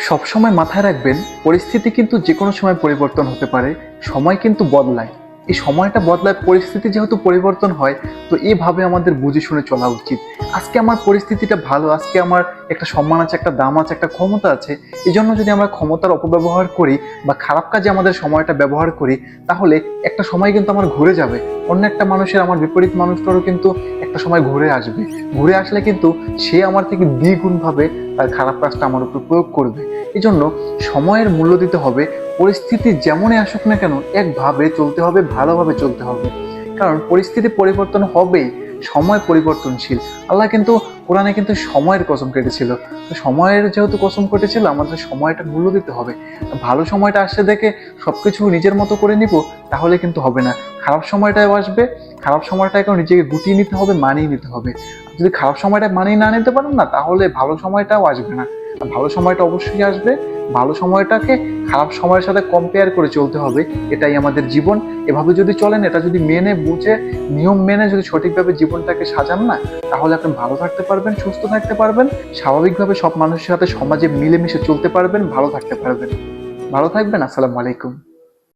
সবসময় মাথায় রাখবেন, পরিস্থিতি কিন্তু যে কোনো সময় পরিবর্তন হতে পারে। সময় কিন্তু বদলায়। এই সময়টা বদলায়, পরিস্থিতি যেহেতু পরিবর্তন হয়, তো এভাবে আমাদের বুঝে শুনে চলা উচিত। আজকে আমার পরিস্থিতিটা ভালো, আজকে আমার একটা সম্মান আছে, একটা দাম আছে, একটা ক্ষমতা আছে। এই জন্য যদি আমরা ক্ষমতার অপব্যবহার করি বা খারাপ কাজে আমাদের সময়টা ব্যবহার করি, তাহলে একটা সময় কিন্তু আমার ঘুরে যাবে। অন্য একটা মানুষের, আমার বিপরীত মানুষটারও কিন্তু একটা সময় ঘুরে আসবে। ঘুরে আসলে কিন্তু সে আমার থেকে দ্বিগুণ ভাবে তার খারাপ কাজটা আমার উপর প্রয়োগ করবে। এই জন্য সময়ের মূল্য দিতে হবে। পরিস্থিতি যেমনই আসুক না কেন, একভাবে চলতে হবে, ভালোভাবে চলতে হবে। কারণ পরিস্থিতি পরিবর্তন হবেই, সময় পরিবর্তনশীল। আল্লাহ কিন্তু কোরআনে কিন্তু সময়ের কসম কেটেছিল। তো সময়ের যেহেতু কসম কেটেছিল, আমাদের সময়টা মূল্য দিতে হবে। ভালো সময়টা আসছে দেখে সবকিছু নিজের মতো করে নিব, তাহলে কিন্তু হবে না। খারাপ সময়টাও আসবে, খারাপ সময়টাকেও নিজেকে গুটিয়ে নিতে হবে, মানিয়ে নিতে হবে। যদি খারাপ সময়টা মানিয়ে না নিতে পারেন না, তাহলে ভালো সময়টাও আসবে না। আর ভালো সময়টা অবশ্যই আসবে। ভালো সময়টাকে খারাপ সময়ের সাথে কম্পেয়ার করে চলতে হবে। এটাই আমাদের জীবন। এভাবে যদি চলেন, এটা যদি মেনে বুঝে, নিয়ম মেনে যদি সঠিকভাবে জীবনটাকে সাজান না, তাহলে আপনি ভালো থাকতে পারবেন, সুস্থ থাকতে পারবেন, স্বাভাবিকভাবে সব মানুষের সাথে সমাজে মিলেমিশে চলতে পারবেন, ভালো থাকতে পারবেন। ভালো থাকবেন। আসসালামু আলাইকুম।